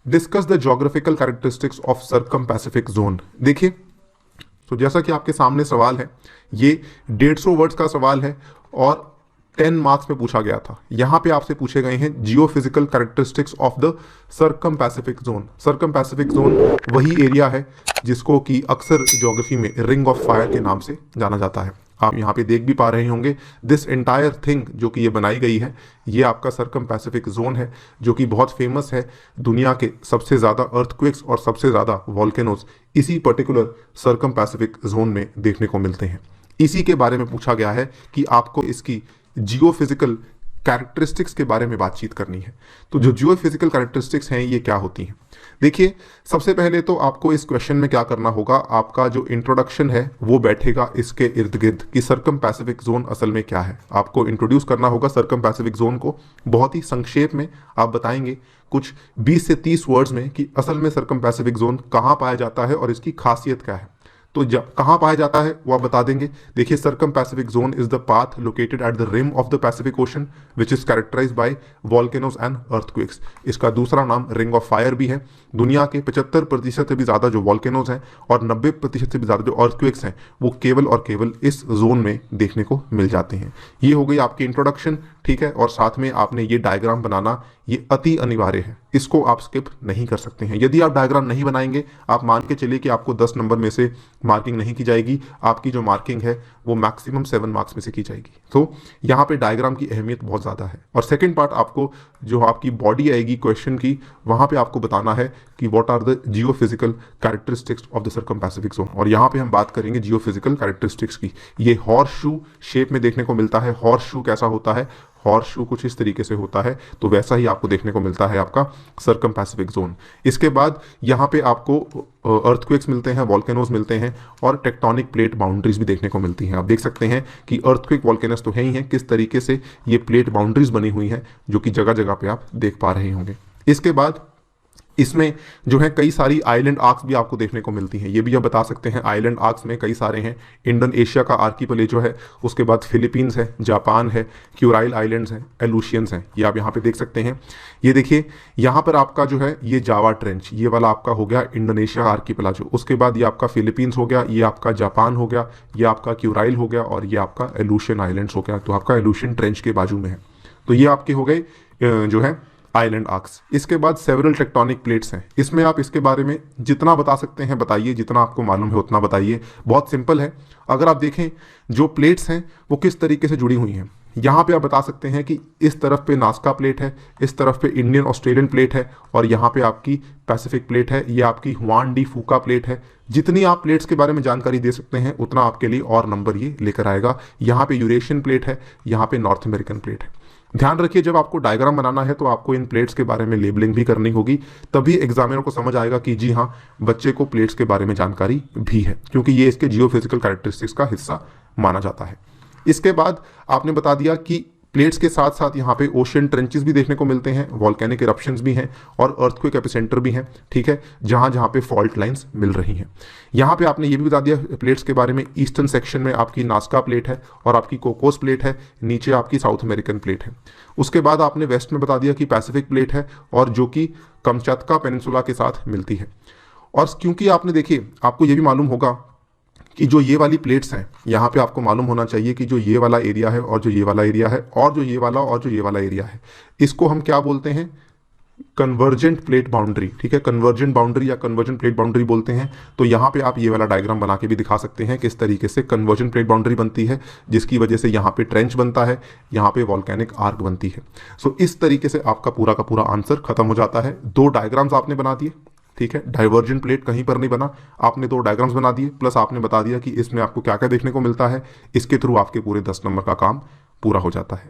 Discuss the geographical characteristics of circum Pacific zone. देखिए, तो जैसा कि आपके सामने सवाल है, ये 150 वर्ड्स का सवाल है और 10 मार्क्स में पूछा गया था। यहां पे आपसे पूछे गए हैं geophysical characteristics of the circum Pacific zone. Circum Pacific zone वही एरिया है जिसको कि अक्सर ज्योग्राफी में रिंग ऑफ फायर के नाम से जाना जाता है। आप यहाँ पे देख भी पा रहे होंगे, दिस एंटायर थिंग जो कि ये बनाई गई है, ये आपका सर्कम पैसिफिक जोन है जो कि बहुत फेमस है। दुनिया के सबसे ज़्यादा अर्थक्वेक्स और सबसे ज़्यादा वॉल्केनोज इसी पर्टिकुलर सर्कम पैसिफिक जोन में देखने को मिलते हैं। इसी के बारे में पूछा गया है कि आपको इसकी जियोफिजिकल कैरेक्टरिस्टिक्स के बारे में बातचीत करनी है। तो जो जियोफिजिकल कैरेक्टरिस्टिक्स हैं ये क्या होती हैं? देखिए, सबसे पहले तो आपको इस क्वेश्चन में क्या करना होगा, आपका जो इंट्रोडक्शन है वो बैठेगा इसके इर्द गिर्द कि सर्कम पैसिफिक जोन असल में क्या है। आपको इंट्रोड्यूस करना होगा सर्कम पैसिफिक जोन को। बहुत ही संक्षेप में आप बताएंगे कुछ 20 से 30 वर्ड्स में कि असल में सर्कम पैसिफिक जोन कहाँ पाया जाता है और इसकी खासियत क्या है। तो जब कहाँ पाया जाता है वो आप बता देंगे। देखिए, circum Pacific zone is the path located at the rim of the Pacific Ocean which is characterised by volcanoes and earthquakes. इसका दूसरा नाम रिंग ऑफ फायर भी है। दुनिया के 75% से भी ज़्यादा जो वॉल्केनोज हैं और 90% से भी ज़्यादा जो अर्थक्वेक्स हैं वो केवल और केवल इस जोन में देखने को मिल जाते हैं। ये हो गई आपकी इंट्रोडक्शन, ठीक है। और साथ में आपने ये डायग्राम बनाना ये अति अनिवार्य है, इसको आप स्किप नहीं कर सकते हैं। यदि आप डायग्राम नहीं बनाएंगे, आप मान के चलिए कि आपको 10 नंबर में से मार्किंग नहीं की जाएगी। आपकी जो मार्किंग है वो मैक्सिमम 7 मार्क्स में से की जाएगी। तो यहाँ पे डायग्राम की अहमियत बहुत ज़्यादा है। और सेकंड पार्ट, आपको जो आपकी बॉडी आएगी क्वेश्चन की, वहाँ पे आपको बताना है कि what are the geophysical characteristics of the circum Pacific zone. और यहाँ पे हम बात करेंगे जियोफिजिकल कैरेक्टरिस्टिक्स की। ये हॉर्स शू शेप में देखने को मिलता है। हॉर्स शू कैसा होता है? हॉर्स शू कुछ इस तरीके से होता है, तो वैसा ही आपको देखने को मिलता है आपका सर्कम पैसिफिक जोन। इसके बाद यहाँ पे आपको अर्थक्वेक्स मिलते हैं, वॉल्केनोज मिलते हैं और टेक्टोनिक प्लेट बाउंड्रीज भी देखने को मिलती हैं। आप देख सकते हैं कि अर्थक्वेक वॉल्केनोज तो है ही हैं, किस तरीके से ये प्लेट बाउंड्रीज बनी हुई हैं जो कि जगह जगह पे आप देख पा रहे होंगे। इसके बाद इसमें जो है कई सारी आइलैंड आर्क्स भी आपको देखने को मिलती हैं। ये भी आप बता सकते हैं, आइलैंड आर्क्स में कई सारे हैं। इंडोनेशिया का आर्कीपेलेजो है, उसके बाद फिलीपींस है, जापान है, क्यूराइल आइलैंड्स हैं, एलुशियंस हैं। ये आप यहाँ पे देख सकते हैं। ये देखिए, यहाँ पर आपका जो है ये जावा ट्रेंच, ये वाला आपका हो गया इंडोनेशिया आर्कीपेलाजो। उसके बाद ये आपका फिलीपींस हो गया, ये आपका जापान हो गया, ये आपका क्यूराइल हो गया और ये आपका एलुशियन आइलैंड्स हो गया। तो आपका एलुशियन ट्रेंच के बाजू में है। तो ये आपके हो गए जो है आइलैंड आर्क्स। इसके बाद सेवरल टेक्टोनिक प्लेट्स हैं। इसमें आप इसके बारे में जितना बता सकते हैं बताइए, जितना आपको मालूम है उतना बताइए। बहुत सिंपल है। अगर आप देखें जो प्लेट्स हैं वो किस तरीके से जुड़ी हुई हैं, यहाँ पे आप बता सकते हैं कि इस तरफ पे नास्का प्लेट है, इस तरफ पे इंडियन ऑस्ट्रेलियन प्लेट है और यहाँ पे आपकी पैसिफिक प्लेट है, ये आपकी हुआन डी फूका प्लेट है। जितनी आप प्लेट्स के बारे में जानकारी दे सकते हैं उतना आपके लिए और नंबर ये लेकर आएगा। यहाँ पे यूरेशियन प्लेट है, यहाँ पे नॉर्थ अमेरिकन प्लेट है। ध्यान रखिए, जब आपको डायग्राम बनाना है तो आपको इन प्लेट्स के बारे में लेबलिंग भी करनी होगी, तभी एग्जामिनर को समझ आएगा कि जी हाँ, बच्चे को प्लेट्स के बारे में जानकारी भी है, क्योंकि ये इसके जियोफिजिकल कैरेक्टरिस्टिक्स का हिस्सा माना जाता है। इसके बाद आपने बता दिया कि प्लेट्स के साथ साथ यहाँ पे ओशियन ट्रेंचेस भी देखने को मिलते हैं, वॉल्केनिक इरप्शंस भी हैं और अर्थक्वेक एपिसेंटर भी हैं, ठीक है, जहाँ जहाँ पे फॉल्ट लाइंस मिल रही हैं। यहाँ पे आपने ये भी बता दिया प्लेट्स के बारे में, ईस्टर्न सेक्शन में आपकी नास्का प्लेट है और आपकी कोकोस प्लेट है, नीचे आपकी साउथ अमेरिकन प्लेट है। उसके बाद आपने वेस्ट में बता दिया कि पैसिफिक प्लेट है और जो कि कमचतका पेनिनसुला के साथ मिलती है। और क्योंकि आपने देखिए, आपको ये भी मालूम होगा कि जो ये वाली प्लेट्स हैं, यहाँ पे आपको मालूम होना चाहिए कि जो ये वाला एरिया है और जो ये वाला एरिया है और जो ये वाला और जो ये वाला एरिया है, इसको हम क्या बोलते हैं? कन्वर्जेंट प्लेट बाउंड्री, ठीक है, कन्वर्जेंट बाउंड्री या कन्वर्जेंट प्लेट बाउंड्री बोलते हैं। तो यहाँ पे आप ये वाला डायग्राम बना के भी दिखा सकते हैं किस तरीके से कन्वर्जेंट प्लेट बाउंड्री बनती है, जिसकी वजह से यहाँ पे ट्रेंच बनता है, यहाँ पे वॉल्केनिक आर्क बनती है। सो इस तरीके से आपका पूरा का पूरा आंसर खत्म हो जाता है। 2 डायग्राम्स आपने बना दिए, ठीक है, डाइवर्जेंट प्लेट कहीं पर नहीं बना, आपने 2 डायग्राम्स बना दिए, प्लस आपने बता दिया कि इसमें आपको क्या क्या देखने को मिलता है। इसके थ्रू आपके पूरे 10 नंबर का काम पूरा हो जाता है।